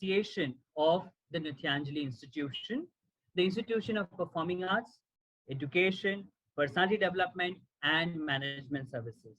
association of the Nityanjali Institution, the Institution of Performing Arts, Education, Personality Development, and Management Services.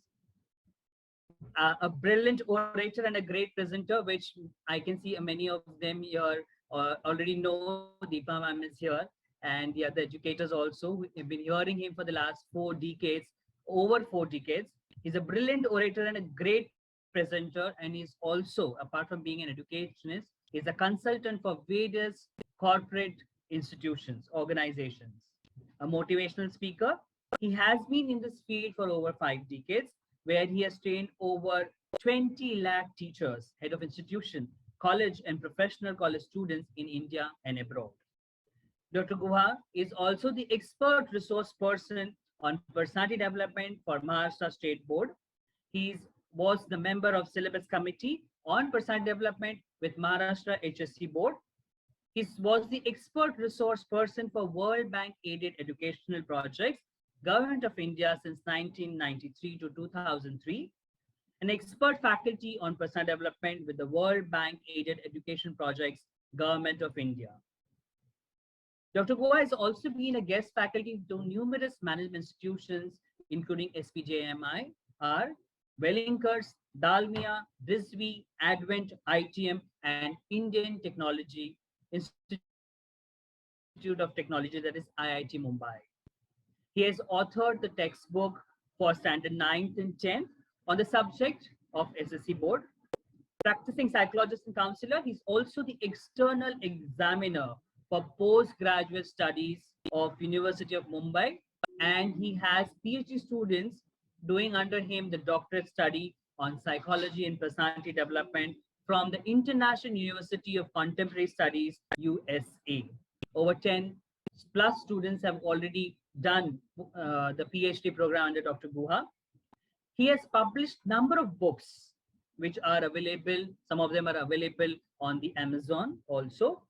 A brilliant orator and a great presenter, which I can see many of them here already know. Deepa ma'am is here, and the other educators also who have been hearing him for the last 4 decades, over 4 decades. He's a brilliant orator and a great presenter, and he's also, apart from being an educationist, he's a consultant for various corporate institutions, organizations. A motivational speaker, he has been in this field for over 5 decades, where he has trained over 20 lakh teachers, head of institution, college and professional college students in India and abroad. Dr. Guha is also the expert resource person on personality development for Maharashtra State Board. He was the member of syllabus committee on personality development with Maharashtra HSC Board. He was the expert resource person for World Bank aided educational projects, Government of India since 1993 to 2003, an expert faculty on personal development with the World Bank aided education projects, Government of India. Dr. Guha has also been a guest faculty to numerous management institutions, including SPJMI, Wellinkers, Dalmia, Rizvi, Advent, ITM, and Indian Technology Institute of Technology, that is IIT Mumbai. He has authored the textbook for standard 9th and 10th on the subject of SSC board. Practicing psychologist and counselor, he's also the external examiner for postgraduate studies of University of Mumbai, and he has PhD students doing under him the doctorate study on psychology and personality development from the International University of Contemporary Studies, USA. Over 10 plus students have already done the PhD program under Dr. Guha. He has published number of books which are available. Some of them are available on the Amazon also.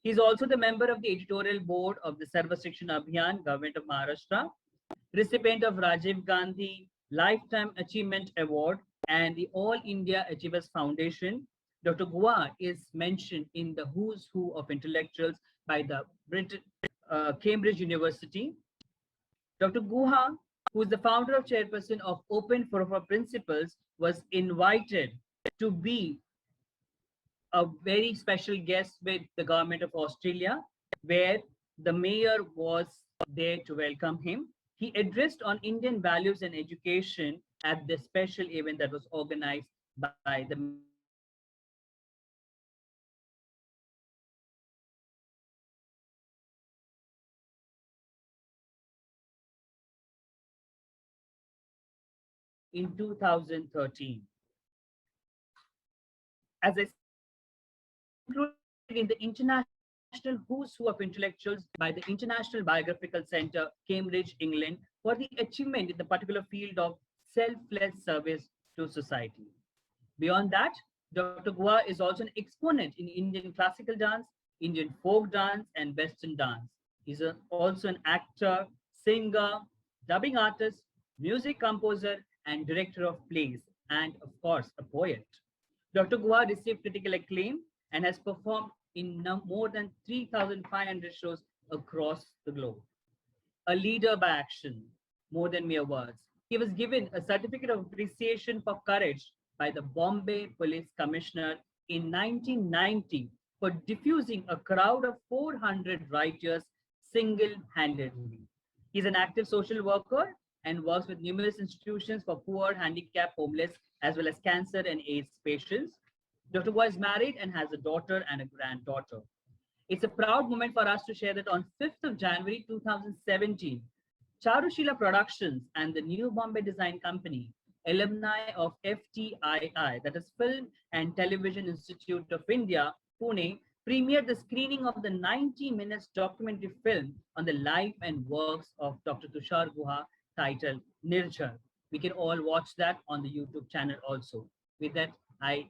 He's also the member of the editorial board of the Sarva Shikshana Abhiyan, Government of Maharashtra, recipient of Rajiv Gandhi Lifetime Achievement Award and the All India Achievers Foundation. Dr. Guha is mentioned in the who's who of intellectuals by the Cambridge University. Dr. Guha, who is the founder of chairperson of Open Forum for Principles, was invited to be a very special guest with the government of Australia, where the mayor was there to welcome him. He addressed on Indian values and education at the special event that was organized by the mayor of Australia in 2013. As I said, included in the International Who's Who of Intellectuals by the International Biographical Center, Cambridge, England, for the achievement in the particular field of selfless service to society. Beyond that, Dr. Guha is also an exponent in Indian classical dance, Indian folk dance, and Western dance. He's also an actor, singer, dubbing artist, music composer, and director of plays, and of course, a poet. Dr. Guha received critical acclaim and has performed in more than 3,500 shows across the globe. A leader by action, more than mere words. He was given a certificate of appreciation for courage by the Bombay Police Commissioner in 1990 for diffusing a crowd of 400 rioters single-handedly. He's an active social worker and works with numerous institutions for poor, handicapped, homeless, as well as cancer and AIDS patients. Dr. Guha is married and has a daughter and a granddaughter. It's a proud moment for us to share that on 5th of January 2017, Charushila Productions and the New Bombay Design Company, alumni of FTII, that is Film and Television Institute of India, Pune, premiered the screening of the 90 minutes documentary film on the life and works of Dr. Tushar Guha titled Nirjar. We can all watch that on the YouTube channel also. With that, I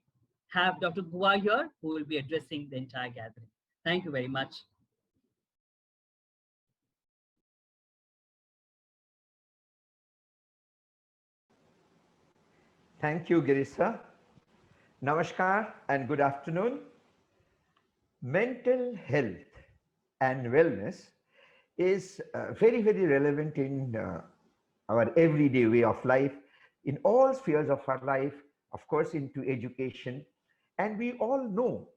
have Dr. Guha here who will be addressing the entire gathering. Thank you very much. Thank you, Girisa. Namaskar and good afternoon. Mental health and wellness is very, very relevant in our everyday way of life, in all spheres of our life, of course, into education. And we all know,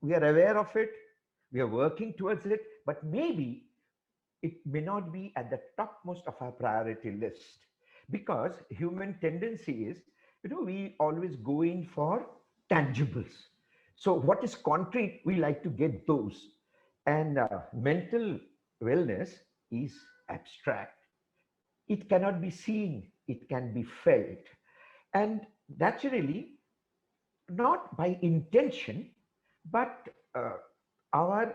we are aware of it, we are working towards it, but maybe it may not be at the topmost of our priority list, because human tendency is, we always go in for tangibles. So what is concrete, we like to get those. And mental wellness is abstract. It cannot be seen, it can be felt. And naturally, not by intention, but our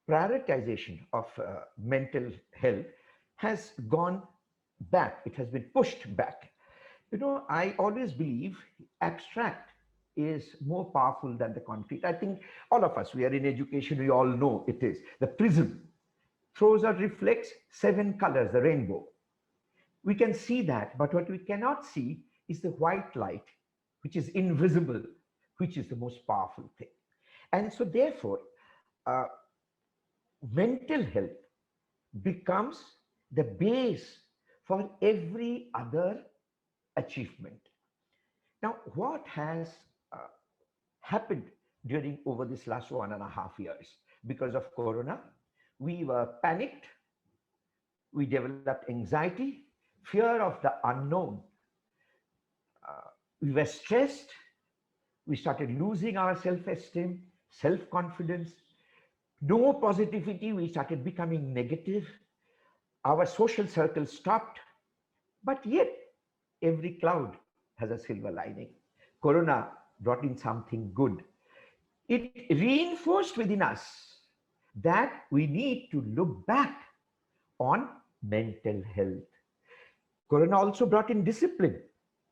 prioritization of mental health has gone back. It has been pushed back. I always believe abstract is more powerful than the concrete. I think all of us, we are in education, we all know it is. The prism throws or reflects 7 colors, the rainbow. We can see that, but what we cannot see is the white light, which is invisible, which is the most powerful thing. And so, therefore, uh, mental health becomes the base for every other achievement. Now, what has uh, happened during over this last 1.5 years? Because of Corona, we were panicked, we developed anxiety, fear of the unknown, we were stressed, we started losing our self-esteem, self-confidence, no positivity, we started becoming negative, our social circle stopped. But yet, every cloud has a silver lining. Corona brought in something good. It reinforced within us that we need to look back on mental health. Corona also brought in discipline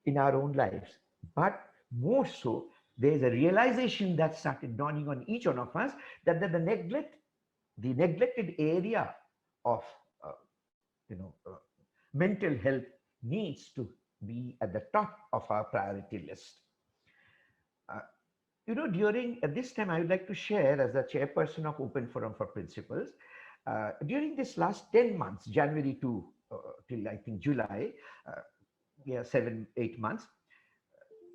in our own lives, but more so, there's a realization that started dawning on each one of us that the neglected area of uh, you know uh, mental health needs to be at the top of our priority list. Uh, During this time, I would like to share as the chairperson of Open Forum for Principals. During this last 10 months, January to till I think July, uh, yeah, 7, 8 months,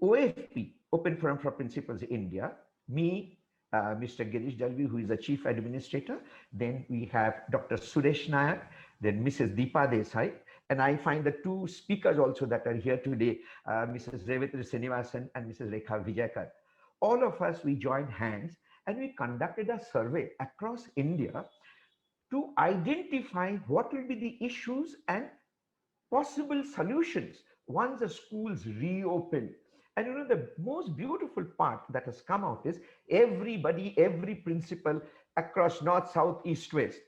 OFP, Open Forum for Principals India, me, Mr. Girish Dalvi, who is the chief administrator, then we have Dr. Suresh Nayak, then Mrs. Deepa Desai, and I find the two speakers also that are here today, Mrs. Revitri Srinivasan and Mrs. Rekha Vijaykar. All of us, we joined hands and we conducted a survey across India to identify what will be the issues and possible solutions once the schools reopen. And the most beautiful part that has come out is everybody, every principal across north, south, east, west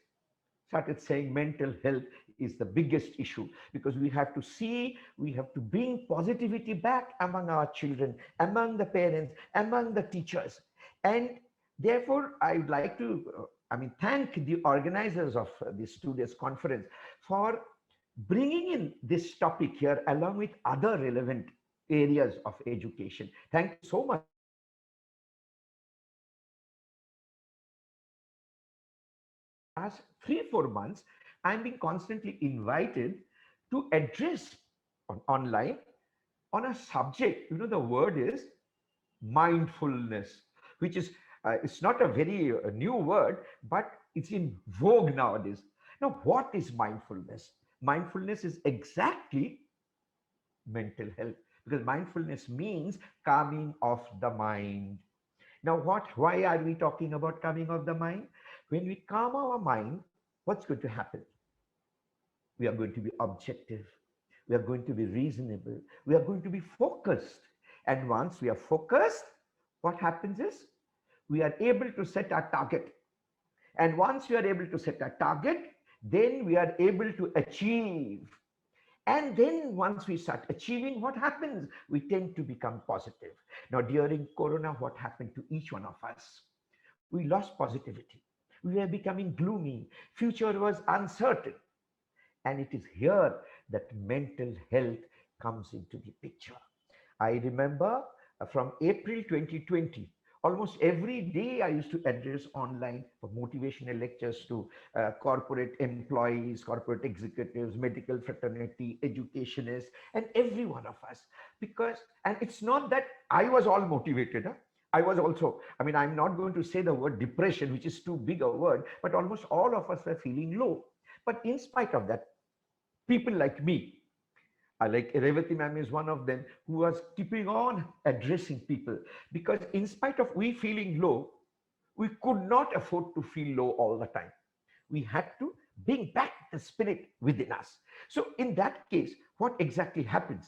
started saying mental health is the biggest issue, because we have to see, we have to bring positivity back among our children, among the parents, among the teachers. And therefore, I would like to, thank the organizers of this today's conference for bringing in this topic here along with other relevant areas of education. Thank you so much for this opportunity. For the last 3, 4 months, I'm being constantly invited to address online on a subject. The word is mindfulness, which is it's not a very new word, but it's in vogue nowadays. Now, what is mindfulness? Mindfulness is exactly mental health, because mindfulness means calming of the mind. Now, why are we talking about calming of the mind? When we calm our mind, what's going to happen? We are going to be objective, we are going to be reasonable, we are going to be focused. And once we are focused, what happens is we are able to set our target. And once we are able to set our target, then we are able to achieve. And then once we start achieving, what happens? We tend to become positive. Now, during Corona, what happened to each one of us? We lost positivity. We were becoming gloomy. Future was uncertain. And it is here that mental health comes into the picture. I remember from April 2020, Almost every day I used to address online for motivational lectures to corporate employees, corporate executives, medical fraternity, educationists, and every one of us. Because, and it's not that I was all motivated. Huh? I was also, I mean, I'm not going to say the word depression, which is too big a word, but almost all of us were feeling low. But in spite of that, people like me, like Revati ma'am is one of them who was keeping on addressing people, because in spite of we feeling low, we could not afford to feel low all the time. We had to bring back the spirit within us. So in that case, what exactly happens?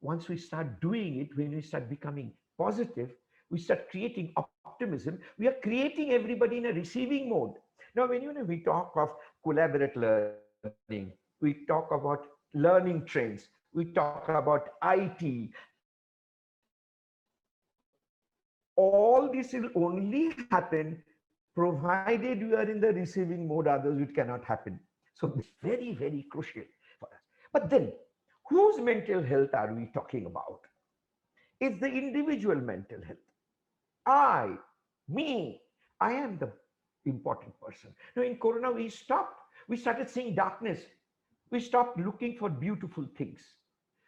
Once we start doing it, when we start becoming positive, we start creating optimism. We are creating everybody in a receiving mode. Now, when we talk of collaborate learning, we talk about learning trends, we talk about IT, all this will only happen provided you are in the receiving mode, otherwise it cannot happen. So this is very, very crucial for us. But then, whose mental health are we talking about? It's the individual mental health. I, me, I am the important person. Now, in Corona, we started seeing darkness. We stopped looking for beautiful things.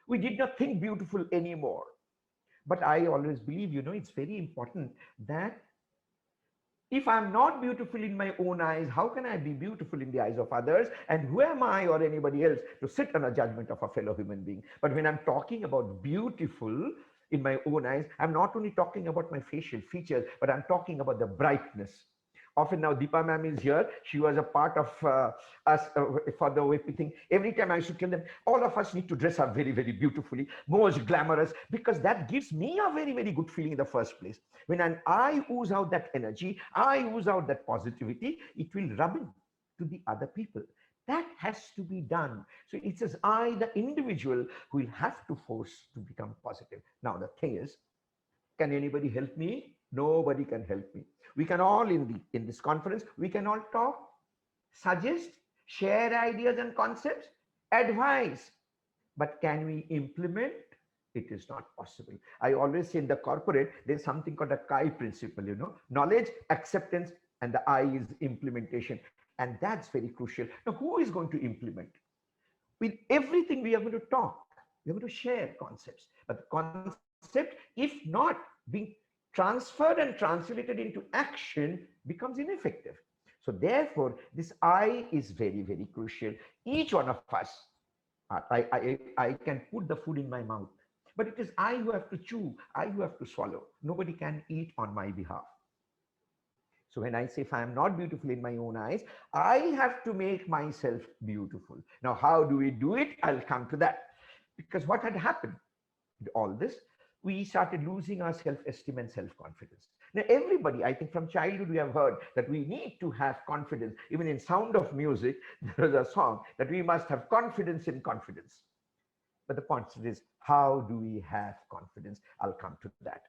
We did not think beautiful anymore. But I always believe, it's very important that if I'm not beautiful in my own eyes, how can I be beautiful in the eyes of others? And who am I or anybody else to sit on a judgment of a fellow human being? But when I'm talking about beautiful in my own eyes, I'm not only talking about my facial features, but I'm talking about the brightness. Often now, Deepa ma'am is here. She was a part of us for the way we think. Every time I used to tell them, all of us need to dress up very, very beautifully, most glamorous, because that gives me a very, very good feeling in the first place. When I ooze out that energy, I ooze out that positivity, it will rub in to the other people. That has to be done. So it says I, the individual, who will have to force to become positive. Now, the thing is, can anybody help me? Nobody can help me. We can all in this conference, we can all talk, suggest, share ideas and concepts, advise. But can we implement? It is not possible. I always say in the corporate, there's something called a Kai principle, knowledge, acceptance, and the I is implementation. And that's very crucial. Now, who is going to implement? With everything we are going to talk, we are going to share concepts. But the concept, if not being transferred and translated into action, becomes ineffective. So therefore, this I is very, very crucial. Each one of us, I can put the food in my mouth, but it is I who have to chew, I who have to swallow. Nobody can eat on my behalf. So when I say if I am not beautiful in my own eyes, I have to make myself beautiful. Now, how do we do it? I'll come to that. Because what had happened with all this, we started losing our self-esteem and self-confidence. Now, everybody, I think from childhood, we have heard that we need to have confidence. Even in Sound of Music, there is a song that we must have confidence in confidence. But the point is, how do we have confidence? I'll come to that.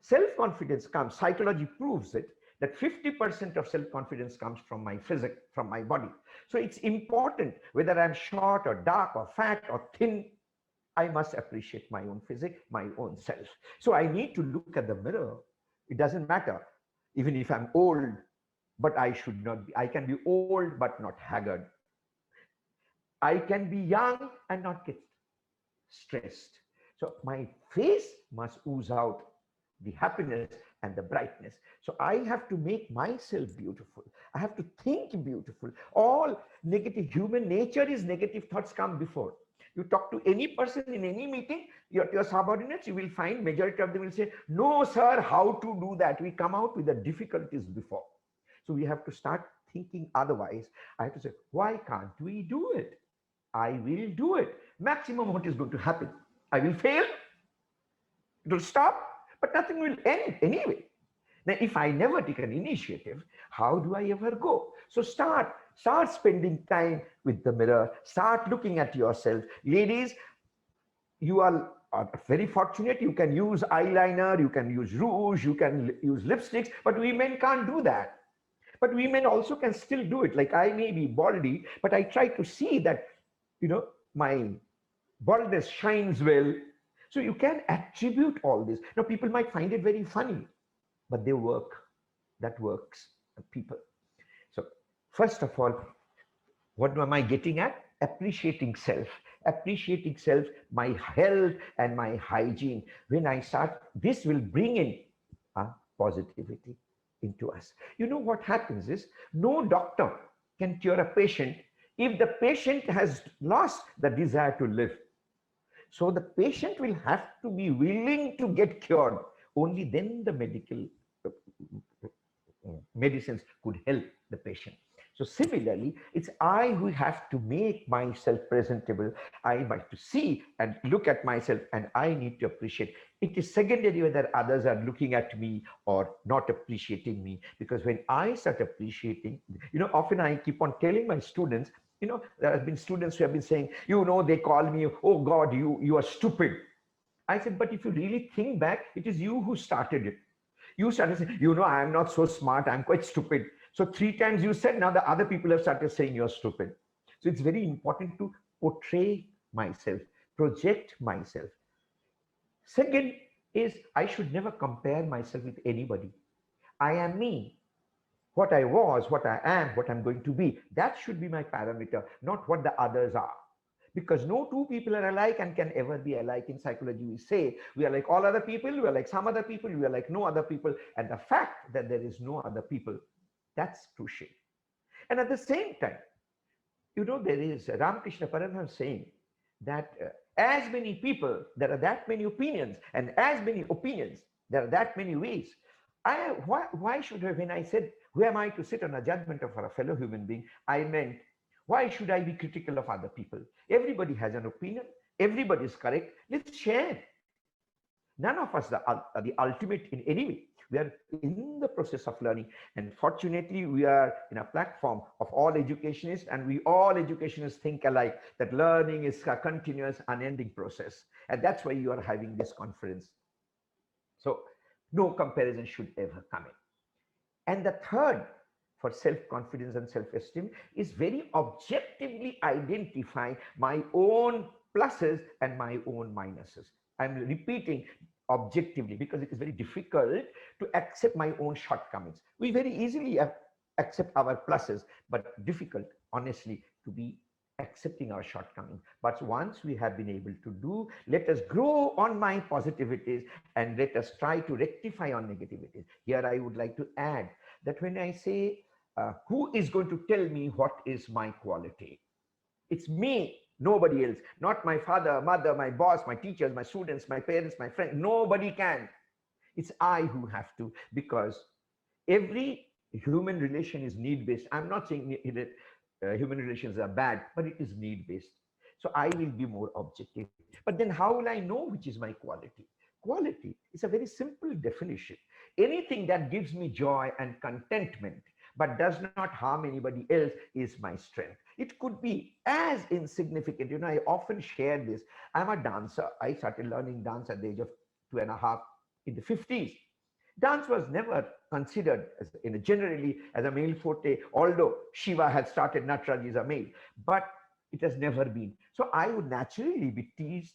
Self-confidence comes, psychology proves it, that 50% of self-confidence comes from my physique, from my body. So it's important whether I'm short or dark or fat or thin, I must appreciate my own physique, my own self. So I need to look at the mirror. It doesn't matter, even if I'm old, but I should not be. I can be old, but not haggard. I can be young and not get stressed. So my face must ooze out the happiness and the brightness. So I have to make myself beautiful. I have to think beautiful. All negative, human nature is negative thoughts come before. You talk to any person in any meeting, your subordinates, you will find majority of them will say, no, sir, how to do that? We come out with the difficulties before. So we have to start thinking otherwise. I have to say, why can't we do it? I will do it. Maximum what is going to happen? I will fail. It will stop, but nothing will end anyway. Now, if I never take an initiative, how do I ever go? So start spending time with the mirror. Start looking at yourself. Ladies, you are very fortunate. You can use eyeliner, you can use rouge, you can use lipsticks, but women can't do that. But women also can still do it. Like I may be baldy, but I try to see that, my baldness shines well. So you can attribute all this. Now, people might find it very funny. but they work. That works, people. So first of all, what am I getting at? Appreciating self. Appreciating self, my health and my hygiene. When I start, this will bring in positivity into us. You know what happens is no doctor can cure a patient if the patient has lost the desire to live. So the patient will have to be willing to get cured. Only then the medicines could help the patient. So similarly, it's I who have to make myself presentable. I have to see and look at myself, and I need to appreciate. It is secondary whether others are looking at me or not appreciating me. Because when I start appreciating, often I keep on telling my students, there have been students who have been saying, they call me, oh God, you are stupid. I said, but if you really think back, it is you who started it. You started saying, I'm not so smart, I'm quite stupid. So 3 times you said, now the other people have started saying you're stupid. So it's very important to portray myself, project myself. Second is I should never compare myself with anybody. I am me. What I was, what I am, what I'm going to be. That should be my parameter, not what the others are. Because no two people are alike and can ever be alike. In psychology, we say we are like all other people, we are like some other people, we are like no other people. And the fact that there is no other people, that's crucial. And at the same time, there is Ramakrishna Paramhans saying that as many people, there are that many opinions, and as many opinions, there are that many ways. Why should I, when I said, who am I to sit on a judgment of a fellow human being, I meant, why should I be critical of other people? Everybody has an opinion. Everybody is correct. Let's share. None of us are the ultimate in any way. We are in the process of learning. And fortunately, we are in a platform of all educationists, and we all educationists think alike, that learning is a continuous, unending process. And that's why you are having this conference. So no comparison should ever come in. And the third, for self-confidence and self-esteem, is very objectively identify my own pluses and my own minuses. I'm repeating objectively because it is very difficult to accept my own shortcomings. We very easily accept our pluses, but difficult, honestly, to be accepting our shortcomings. But once we have been able to do, let us grow on my positivities and let us try to rectify on negativities. Here I would like to add that when I say, who is going to tell me what is my quality? It's me, nobody else. Not my father, mother, my boss, my teachers, my students, my parents, my friends. Nobody can. It's I who have to, because every human relation is need-based. I'm not saying human relations are bad, but it is need-based. So I will be more objective. But then how will I know which is my quality? Quality is a very simple definition. Anything that gives me joy and contentment, but does not harm anybody else, is my strength. It could be as insignificant. I often share this. I'm a dancer. I started learning dance at the age of 2.5 in the 50s. Dance was never considered as, generally as a male forte, although Shiva had started Nataraj as a male, but it has never been. So I would naturally be teased.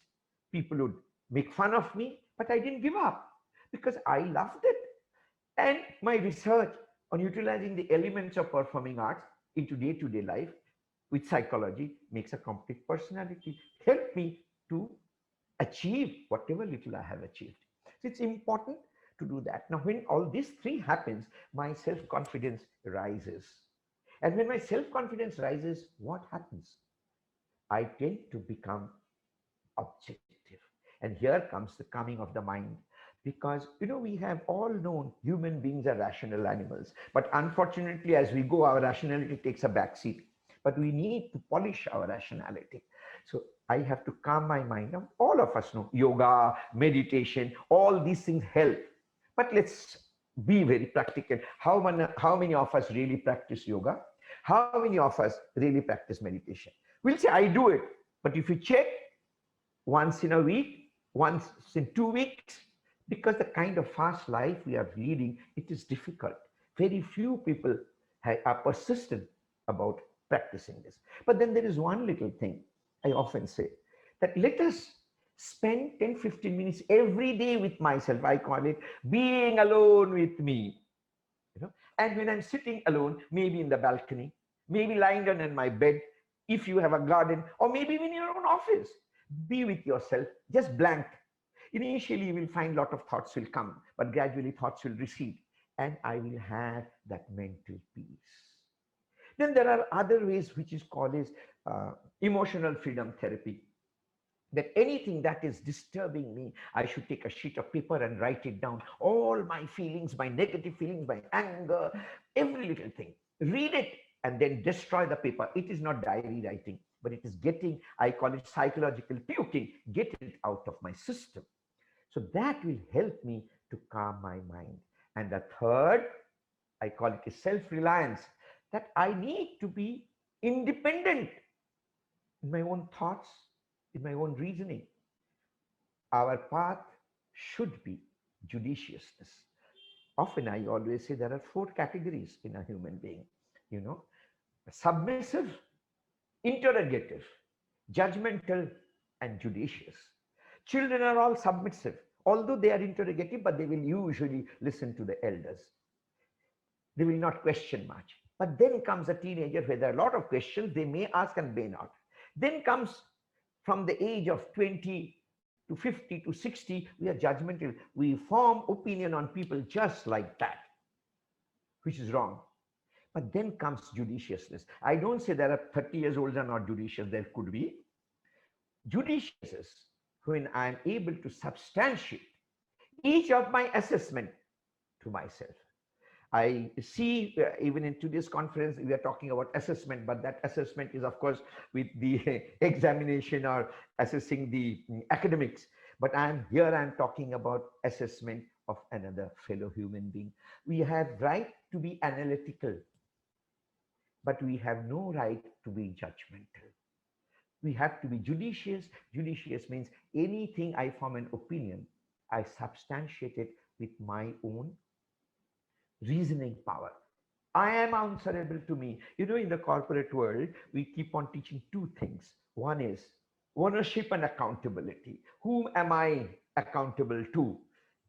People would make fun of me, but I didn't give up because I loved it. And my research on utilizing the elements of performing arts into day-to-day life with psychology makes a complete personality, help me to achieve whatever little I have achieved. So it's important to do that. Now, when all these three happens, my self-confidence rises. And when my self-confidence rises, what happens? I tend to become objective. And here comes the coming of the mind. Because, we have all known human beings are rational animals. But unfortunately, as we go, our rationality takes a backseat. But we need to polish our rationality. So I have to calm my mind. Now, all of us know yoga, meditation, all these things help. But let's be very practical. How many of us really practice yoga? How many of us really practice meditation? We'll say, I do it. But if you check once in a week, once in 2 weeks, because the kind of fast life we are leading, it is difficult. Very few people are persistent about practicing this. But then there is one little thing I often say, that let us spend 10-15 minutes every day with myself. I call it being alone with me. You know, and when I'm sitting alone, maybe in the balcony, maybe lying down in my bed, if you have a garden, or maybe in your own office, be with yourself, just blank. Initially you will find a lot of thoughts will come, but gradually thoughts will recede, and I will have that mental peace. Then there are other ways which is called as emotional freedom therapy, that anything that is disturbing me, I should take a sheet of paper and write it down. All my feelings, my negative feelings, my anger, every little thing. Read it and then destroy the paper. It is not diary writing, but it is getting, I call it psychological puking, get it out of my system. So that will help me to calm my mind. And the third, I call it a self-reliance, that I need to be independent in my own thoughts, in my own reasoning. Our path should be judiciousness. Often I always say there are four categories in a human being, you know, submissive, interrogative, judgmental, and judicious. Children are all submissive, although they are interrogative, but they will usually listen to the elders. They will not question much. But then comes a teenager where there are a lot of questions they may ask and may not. Then comes from the age of 20 to 50 to 60, we are judgmental. We form opinion on people just like that, which is wrong. But then comes judiciousness. I don't say there are 30 years olds are not judicious. There could be. Judicious is when I'm able to substantiate each of my assessment to myself. I see even in today's conference, we are talking about assessment, but that assessment is, of course, with the examination or assessing the academics. But I'm talking about assessment of another fellow human being. We have right to be analytical, but we have no right to be judgmental. We have to be judicious. Judicious means anything I form an opinion, I substantiate it with my own reasoning power. I am answerable to me. You know, in the corporate world, we keep on teaching two things. One is ownership and accountability. Whom am I accountable to?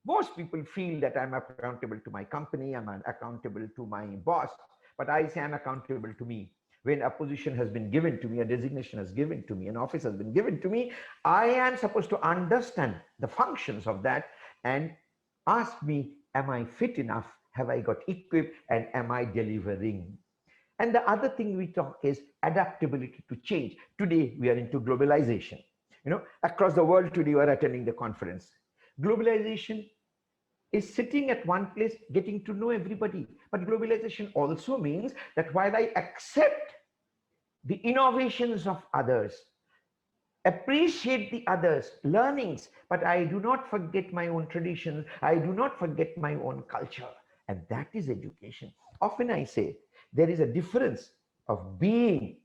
Most people feel that I'm accountable to my company, I'm accountable to my boss, but I say I'm accountable to me. When a position has been given to me, a designation has given to me, an office has been given to me, I am supposed to understand the functions of that and ask me, am I fit enough? Have I got equipped, and am I delivering? And the other thing we talk is adaptability to change. Today, we are into globalization. You know, across the world today, we are attending the conference. Globalization is sitting at one place, getting to know everybody. But globalization also means that while I accept the innovations of others, appreciate the others' learnings, but I do not forget my own traditions, I do not forget my own culture. And that is education. Often I say there is a difference of being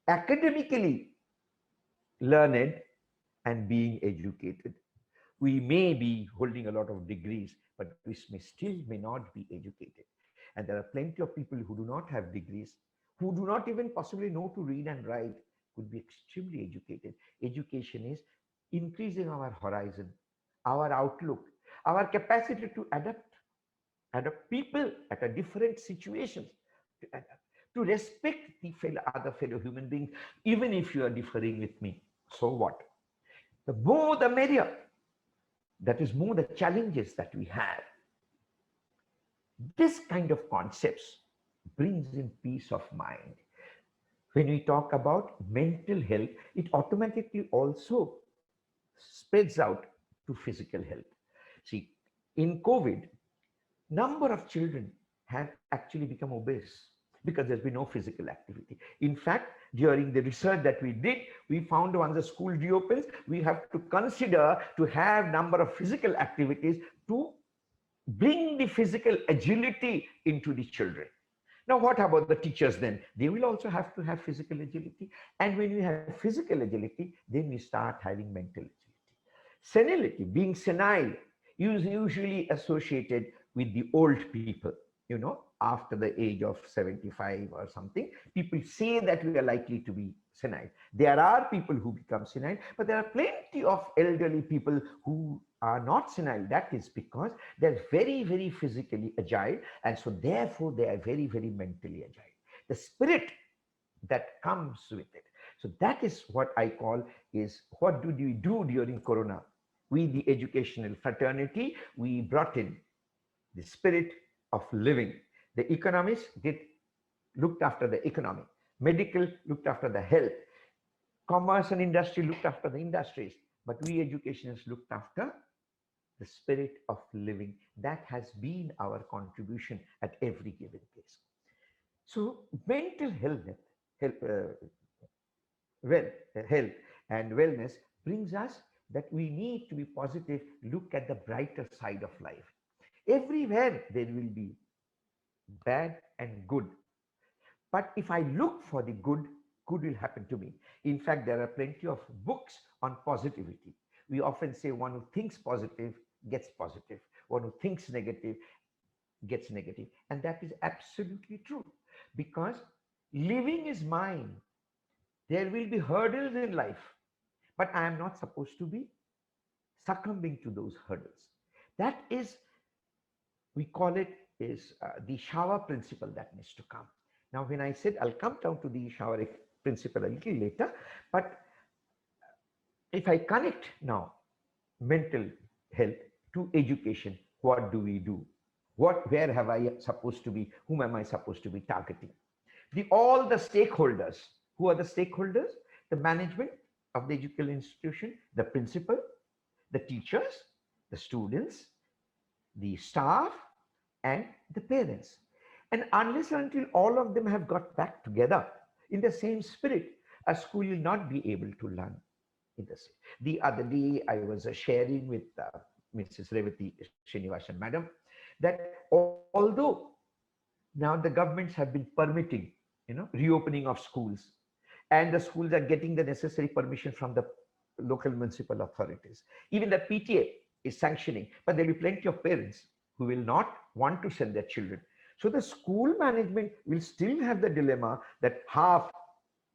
academically learned and being educated. We may be holding a lot of degrees, but we may not be educated. And there are plenty of people who do not have degrees, who do not even possibly know to read and write, could be extremely educated. Education is increasing our horizon, our outlook, our capacity to adapt people at a different situations, to respect the other fellow human beings, even if you are differing with me. So what? The more the merrier. That is more the challenges that we have. This kind of concepts brings in peace of mind. When we talk about mental health, it automatically also spreads out to physical health. See, in COVID, number of children have actually become obese because there's been no physical activity. In fact, during the research that we did, we found once the school reopens, we have to consider to have number of physical activities to bring the physical agility into the children. Now, what about the teachers then? They will also have to have physical agility. And when we have physical agility, then we start having mental agility. Senility, being senile, is usually associated with the old people. after the age of 75 or something, people say that we are likely to be senile. There are people who become senile, but there are plenty of elderly people who are not senile. That is because they're very, very physically agile, and so therefore they are very, very mentally agile. The spirit that comes with it. So that is what I call is, what did we do during Corona? We, the educational fraternity, we brought in the spirit of living. The economists looked after the economy. Medical looked after the health. Commerce and industry looked after the industries. But we educationists looked after the spirit of living. That has been our contribution at every given case. So mental health, well, health and wellness brings us that we need to be positive, look at the brighter side of life. Everywhere there will be bad and good. But if I look for the good, good will happen to me. In fact, there are plenty of books on positivity. We often say one who thinks positive gets positive, one who thinks negative gets negative. And that is absolutely true, because living is mine. There will be hurdles in life, but I am not supposed to be succumbing to those hurdles. That is, we call it is the shower principle that needs to come. Now, when I said I'll come down to the shower principle a little later, but if I connect now mental health to education, what do we do? Where have I supposed to be? Whom am I supposed to be targeting? All the stakeholders. Who are the stakeholders? The management of the educational institution, the principal, the teachers, the students, the staff, and the parents. And unless and until all of them have got back together in the same spirit, a school will not be able to learn in the same. The other day, I was sharing with Mrs. Revati Srinivasan Madam that although now the governments have been permitting, reopening of schools, and the schools are getting the necessary permission from the local municipal authorities. Even the PTA is sanctioning, but there will be plenty of parents who will not want to send their children. So the school management will still have the dilemma that half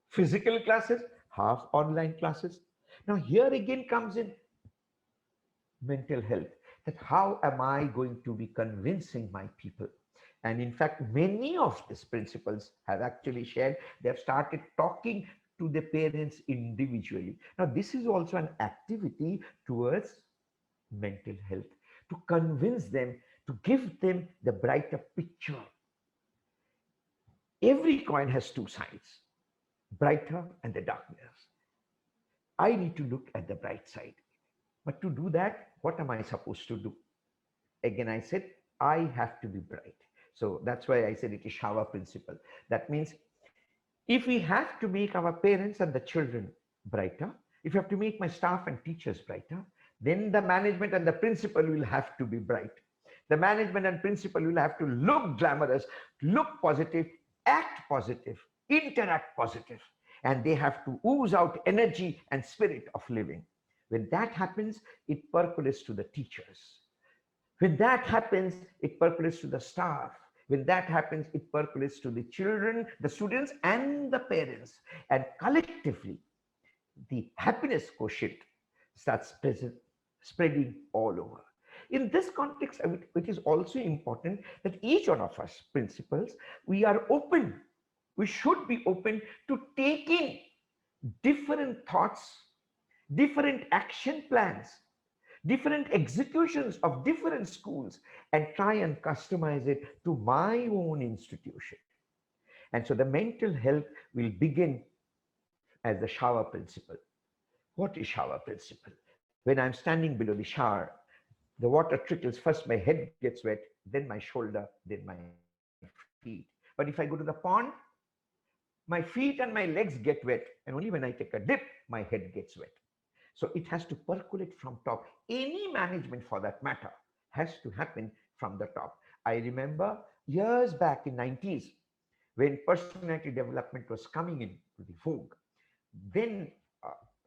physical classes, half online classes. Now here again comes in mental health, that how am I going to be convincing my people? And in fact, many of these principals have actually shared, they have started talking to the parents individually. Now, this is also an activity towards mental health, to convince them, to give them the brighter picture. Every coin has two sides, brighter and the darkness. I need to look at the bright side. But to do that, what am I supposed to do? Again, I said, I have to be bright. So that's why I said it is shower principle. That means if we have to make our parents and the children brighter, if you have to make my staff and teachers brighter, then the management and the principal will have to be bright. The management and principal will have to look glamorous, look positive, act positive, interact positive, and they have to ooze out energy and spirit of living. When that happens, it percolates to the teachers. When that happens, it percolates to the staff. When that happens, it percolates to the children, the students, and the parents. And collectively, the happiness quotient starts spreading all over. In this context, it is also important that each one of us principals, we are open. We should be open to taking different thoughts, different action plans, different executions of different schools, and try and customize it to my own institution. And so the mental health will begin as the shower principle. What is shower principle? When I'm standing below the shower, the water trickles, first my head gets wet, then my shoulder, then my feet. But if I go to the pond, my feet and my legs get wet, and only when I take a dip, my head gets wet. So it has to percolate from top. Any management for that matter has to happen from the top. I remember years back in 90s, when personality development was coming into the vogue, then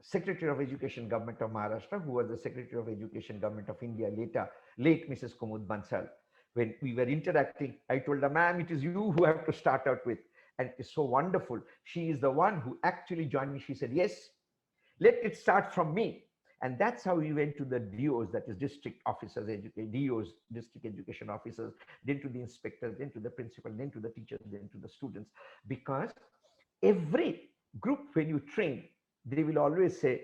Secretary of Education Government of Maharashtra, who was the Secretary of Education Government of India later, late Mrs. Kumud Bansal, When we were interacting, I told her, ma'am, it is you who have to start out with. And it is so wonderful. She is the one who actually joined me. She said, yes, let it start from me. And that's how we went to the DOs, that is district officers, DOs, district education officers, then to the inspectors, then to the principal, then to the teachers, then to the students. Because every group, when you train, they will always say,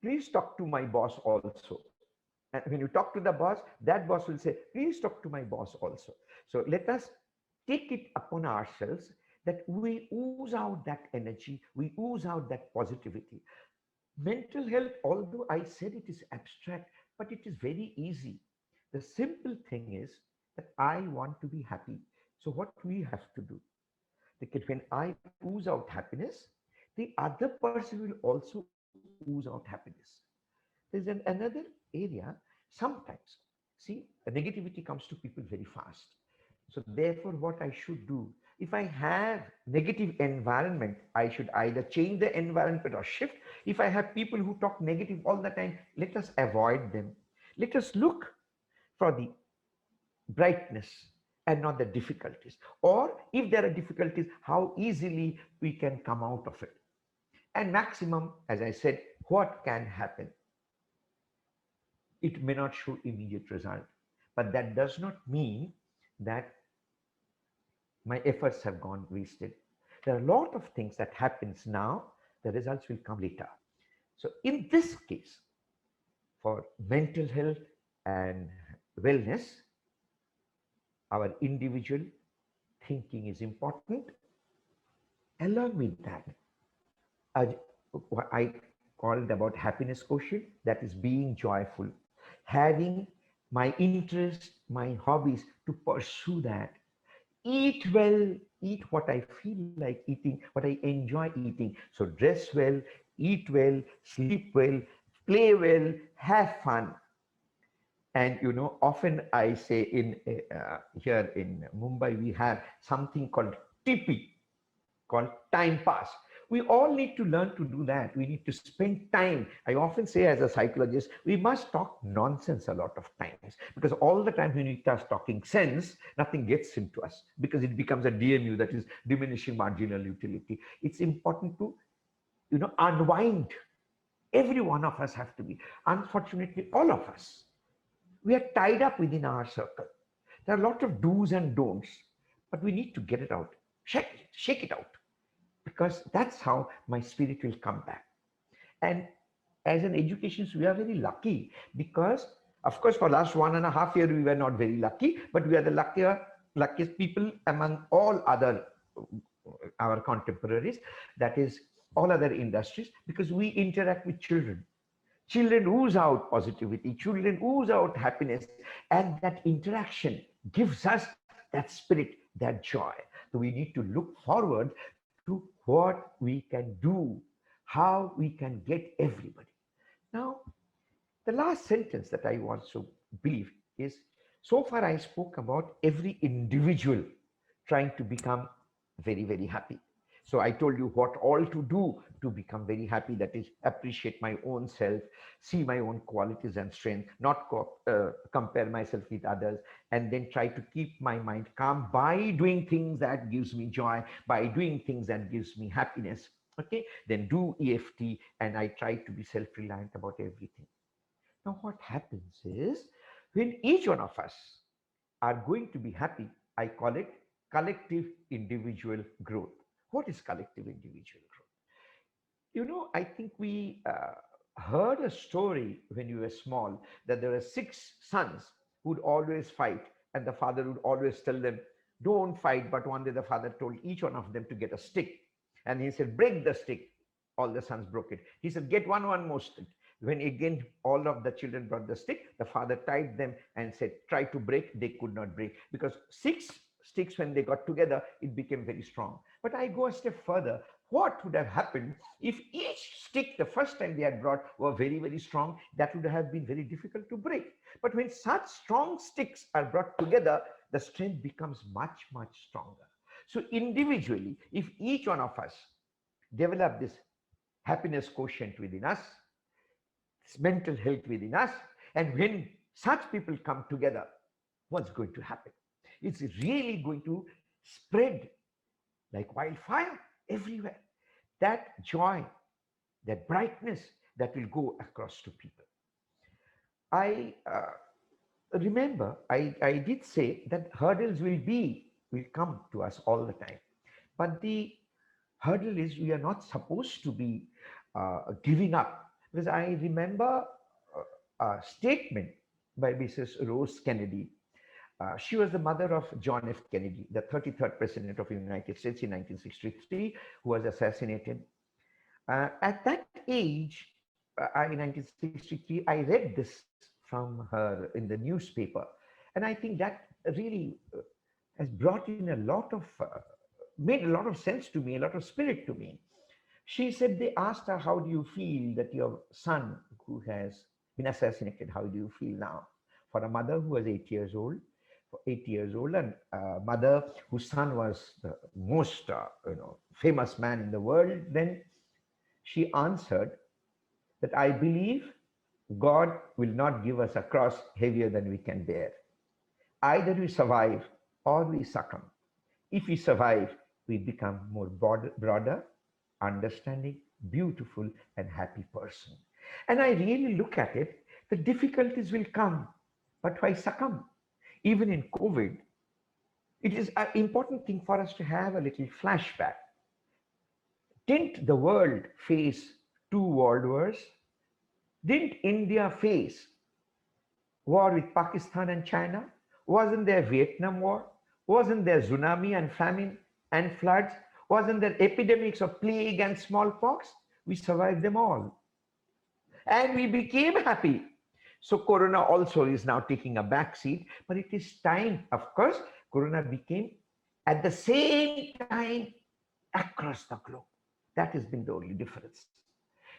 please talk to my boss also. And when you talk to the boss, that boss will say, please talk to my boss also. So let us take it upon ourselves that we ooze out that energy, we ooze out that positivity. Mental health, although I said it is abstract, but it is very easy. The simple thing is that I want to be happy. So what we have to do? Because when I ooze out happiness, the other person will also ooze out happiness. There's another area sometimes. See, negativity comes to people very fast. So therefore, what I should do, if I have negative environment, I should either change the environment or shift. If I have people who talk negative all the time, let us avoid them. Let us look for the brightness and not the difficulties. Or if there are difficulties, how easily we can come out of it. And maximum, as I said, what can happen? It may not show immediate result, but that does not mean that my efforts have gone wasted. There are a lot of things that happens now, the results will come later. So in this case, for mental health and wellness, our individual thinking is important. Along with that, what I called about happiness quotient, that is being joyful, having my interest, my hobbies, to pursue that. Eat well, eat what I feel like eating, what I enjoy eating. So dress well, eat well, sleep well, play well, have fun. And often I say in here in Mumbai, we have something called TP, called time pass. We all need to learn to do that. We need to spend time. I often say, as a psychologist, we must talk nonsense a lot of times, because all the time when we start talking sense, nothing gets into us, because it becomes a DMU, that is diminishing marginal utility. It's important to unwind. Every one of us have to be. Unfortunately, all of us, we are tied up within our circle. There are a lot of do's and don'ts, but we need to get it out. Shake it out, because that's how my spirit will come back. And as an education, we are very lucky, because of course for last 1.5 years we were not very lucky, but we are the luckiest people among all other our contemporaries, that is all other industries, because we interact with children. Children ooze out positivity, children ooze out happiness, and that interaction gives us that spirit, that joy. So we need to look forward to what we can do, how we can get everybody. Now, the last sentence that I want to believe is, so far I spoke about every individual trying to become very, very happy. So I told you what all to do to become very happy, that is appreciate my own self, see my own qualities and strengths, not compare myself with others, and then try to keep my mind calm by doing things that gives me joy, by doing things that gives me happiness. Okay, then do EFT, and I try to be self-reliant about everything. Now what happens is, when each one of us are going to be happy, I call it collective individual growth. What is collective individual growth? I think we heard a story when you were small, that there were 6 sons who would always fight, and the father would always tell them, don't fight. But one day the father told each one of them to get a stick, and he said, break the stick. All the sons broke it. He said, get one more stick. When again all of the children brought the stick, the father tied them and said, try to break. They could not break, because 6 sticks, when they got together, it became very strong. But I go a step further. What would have happened if each stick, the first time they had brought, were very, very strong? That would have been very difficult to break. But when such strong sticks are brought together, the strength becomes much, much stronger. So individually, if each one of us develop this happiness quotient within us, this mental health within us, and when such people come together, what's going to happen? It's really going to spread like wildfire everywhere. That joy, that brightness that will go across to people. I remember I did say that hurdles will come to us all the time. But the hurdle is we are not supposed to be giving up. Because I remember a statement by Mrs. Rose Kennedy. She was the mother of John F. Kennedy, the 33rd president of the United States in 1963, who was assassinated. At that age, in 1963, I read this from her in the newspaper. And I think that really has brought in a lot of, made a lot of sense to me, a lot of spirit to me. She said they asked her, how do you feel that your son who has been assassinated, how do you feel now? For a mother who was 8 years old, for 8 years old, and a mother whose son was the most famous man in the world, then she answered that I believe God will not give us a cross heavier than we can bear. Either we survive or we succumb. If we survive, we become more broader, understanding, beautiful, and happy person. And I really look at it, the difficulties will come, but why succumb? Even in COVID, it is an important thing for us to have a little flashback. Didn't the world face two world wars? Didn't India face war with Pakistan and China? Wasn't there Vietnam War? Wasn't there tsunami and famine and floods? Wasn't there epidemics of plague and smallpox? We survived them all. And we became happy. So Corona also is now taking a back seat, but it is time, of course, Corona became at the same time across the globe. That has been the only difference.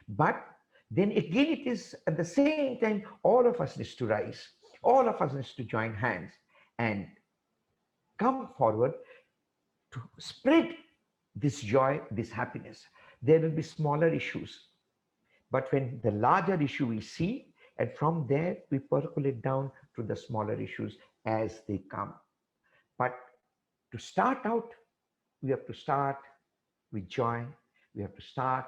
But then again, it is at the same time, all of us needs to rise. All of us needs to join hands and come forward to spread this joy, this happiness. There will be smaller issues. But when the larger issue we see, and from there we percolate down to the smaller issues as they come. But to start out, we have to start with joy. We have to start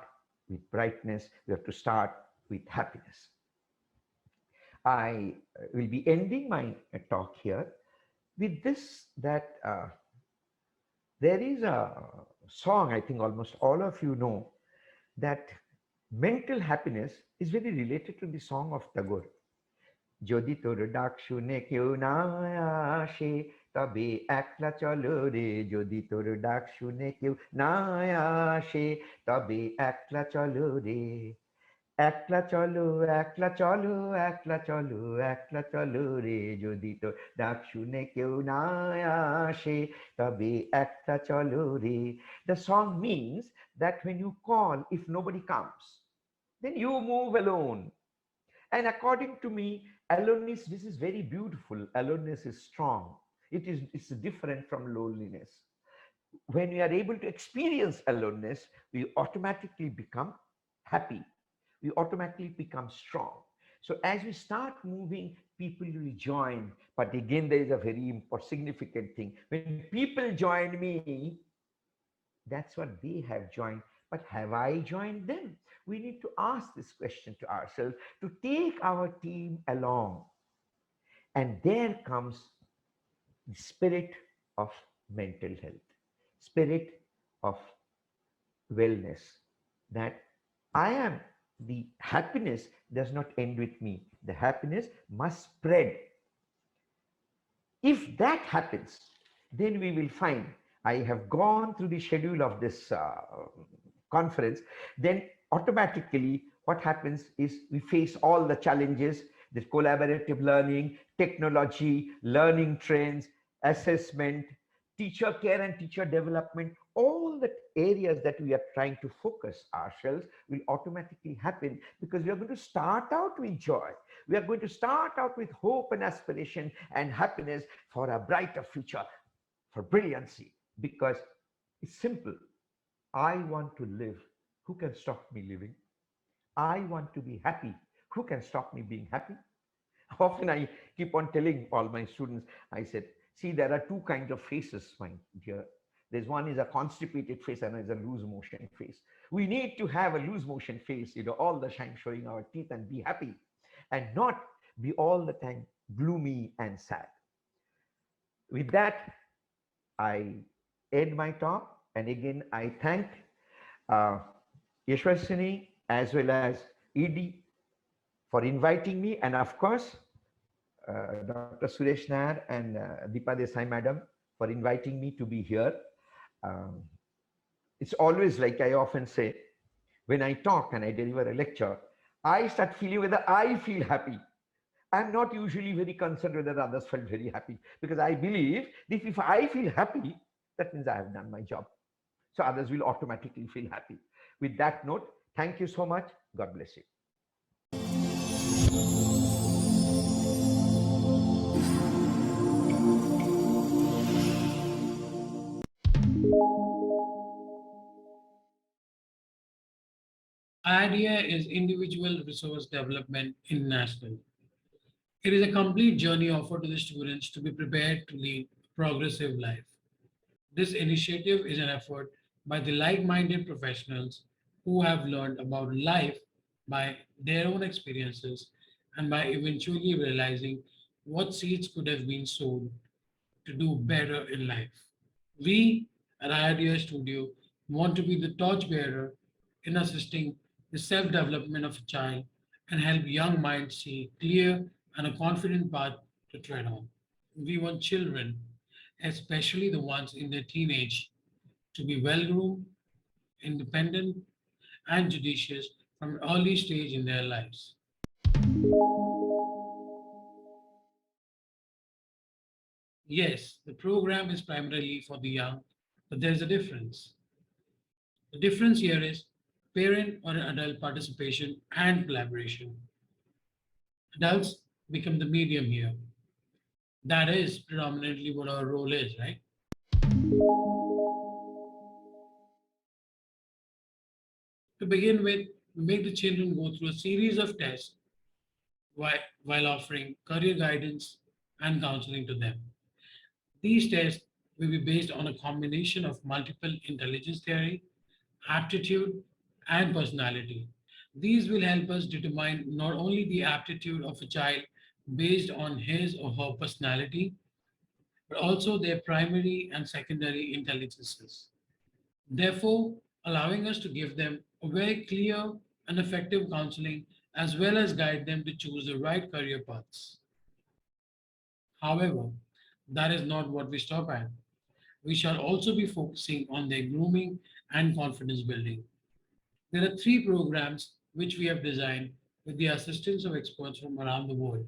with brightness. We have to start with happiness. I will be ending my talk here with this, that there is a song, I think almost all of you know, that mental happiness is very related to the song of Tagore. যদি তোর ডাক শুনে কেউ না আসে তবে একলা চলো রে, যদি তোর ডাক শুনে কেউ না আসে তবে একলা চলো রে, একলা চলো একলা চলো একলা চলো একলা চলো রে, যদি তোর ডাক শুনে কেউ না আসে তবে একলা চলো রে. The song means that when you call, if nobody comes, then you move alone. And according to me, aloneness, this is very beautiful. Aloneness is strong. It's different from loneliness. When we are able to experience aloneness, we automatically become happy. We automatically become strong. So as we start moving, people will join. But again, there is a very important, significant thing. When people join me, that's what they have joined. But have I joined them? We need to ask this question to ourselves to take our team along. And there comes the spirit of mental health, spirit of wellness, that I am, the happiness does not end with me. The happiness must spread. If that happens, then we will find, I have gone through the schedule of this conference, then automatically what happens is we face all the challenges, the collaborative learning, technology, learning trends, assessment, teacher care and teacher development, all the areas that we are trying to focus ourselves will automatically happen, because we are going to start out with joy. We are going to start out with hope and aspiration and happiness for a brighter future, for brilliancy, because it's simple. I want to live. Who can stop me living? I want to be happy. Who can stop me being happy? Often I keep on telling all my students, I said, see, there are two kinds of faces, my dear. There's one is a constipated face and is a loose motion face. We need to have a loose motion face, all the time showing our teeth and be happy and not be all the time gloomy and sad. With that, I end my talk. And again, I thank uh, Yashwasini as well as ED for inviting me. And of course, Dr. Suresh Nair and Deepa Desai Madam for inviting me to be here. Um, it's always like I often say, when I talk and I deliver a lecture, I start feeling whether I feel happy. I'm not usually very concerned whether others felt very happy because I believe that if I feel happy, that means I have done my job. So others will automatically feel happy. With that note, thank you so much. God bless you. IDEA is Individual Resource Development International. It is a complete journey offered to the students to be prepared to lead a progressive life. This initiative is an effort by the like-minded professionals who have learned about life by their own experiences and by eventually realizing what seeds could have been sown to do better in life. We at IDEA Studio want to be the torchbearer in assisting the self-development of a child and help young minds see clear and a confident path to tread on. We want children, especially the ones in their teenage, to be well-groomed, independent, and judicious from an early stage in their lives. Yes, the program is primarily for the young, but there's a difference. The difference here is parent or adult participation and collaboration. Adults become the medium here. That is predominantly what our role is, right? To begin with, we make the children go through a series of tests while offering career guidance and counseling to them. These tests will be based on a combination of multiple intelligence theory, aptitude, and personality. These will help us determine not only the aptitude of a child based on his or her personality, but also their primary and secondary intelligences. Therefore, allowing us to give them a very clear and effective counseling as well as guide them to choose the right career paths. However, that is not what we stop at. We shall also be focusing on their grooming and confidence building. There are three programs which we have designed with the assistance of experts from around the world.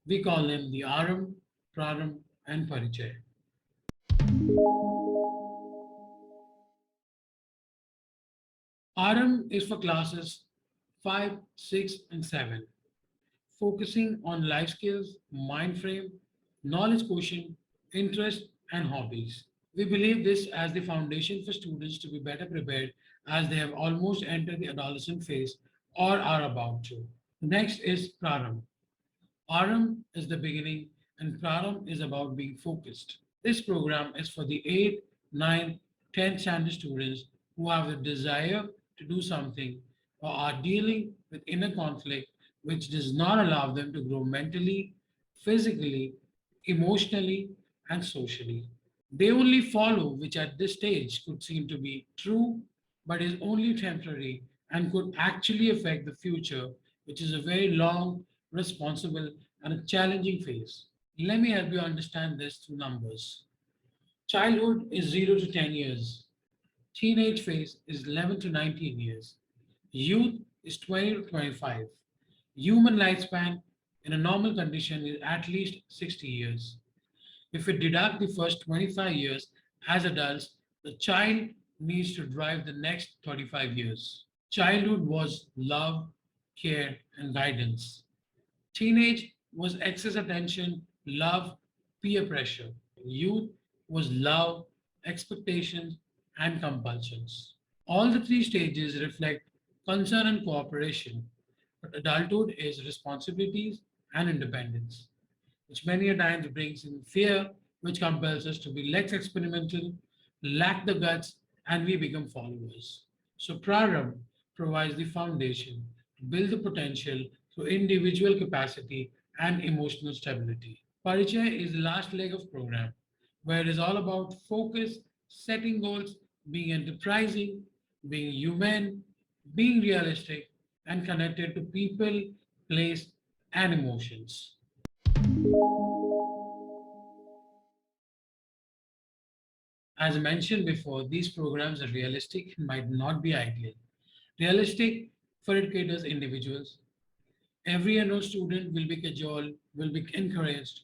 We call them the Aram, Praram, and Parichay. Aram is for classes 5, 6, and 7, focusing on life skills, mind frame, knowledge quotient, interest, and hobbies. We believe this as the foundation for students to be better prepared as they have almost entered the adolescent phase or are about to. Next is Praram. Aram is the beginning and Praram is about being focused. This program is for the 8, 9, 10 standard students who have the desire to do something or are dealing with inner conflict which does not allow them to grow mentally, physically, emotionally, and socially. They only follow, which at this stage could seem to be true, but is only temporary and could actually affect the future, which is a very long, responsible, and a challenging phase. Let me help you understand this through numbers. Childhood is 0 to 10 years. Teenage phase is 11 to 19 years. Youth is 20 to 25. Human lifespan in a normal condition is at least 60 years. If we deduct the first 25 years as adults, the child needs to drive the next 35 years. Childhood was love, care, and guidance. Teenage was excess attention, love, peer pressure. Youth was love, expectations, and compulsions. All the three stages reflect concern and cooperation, but adulthood is responsibilities and independence, which many a times brings in fear, which compels us to be less experimental, lack the guts, and we become followers. So Prarabh provides the foundation to build the potential through individual capacity and emotional stability. Parichaya is the last leg of program, where it is all about focus, setting goals, being enterprising, being human, being realistic, and connected to people, place, and emotions. As I mentioned before, these programs are realistic and might not be ideal. Realistic for it caters individuals. Every enrolled student will be cajoled, will be encouraged,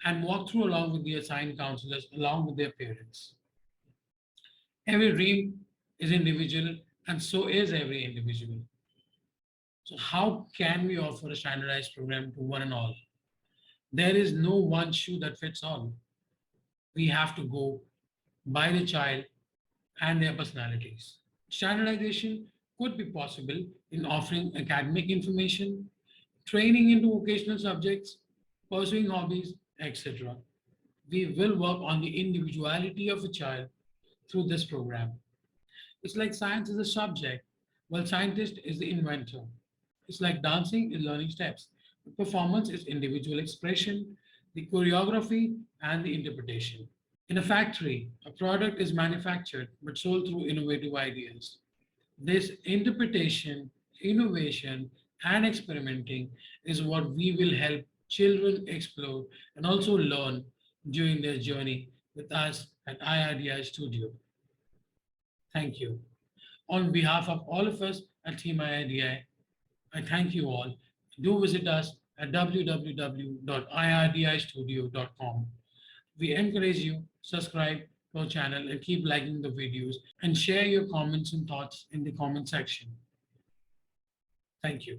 and walk through along with the assigned counselors, along with their parents. Every dream is individual, and so is every individual. So, how can we offer a standardized program to one and all? There is no one shoe that fits all. We have to go by the child and their personalities. Standardization could be possible in offering academic information, training into vocational subjects, pursuing hobbies, etc. We will work on the individuality of a child through this program. It's like science is a subject, while scientist is the inventor. It's like dancing is learning steps. The performance is individual expression, the choreography, and the interpretation. In a factory, a product is manufactured but sold through innovative ideas. This interpretation, innovation, and experimenting is what we will help children explore and also learn during their journey with us at IRDI Studio. Thank you. On behalf of all of us at Team IRDI, I thank you all. Do visit us at www.irdistudio.com. We encourage you subscribe to our channel and keep liking the videos and share your comments and thoughts in the comment section. Thank you.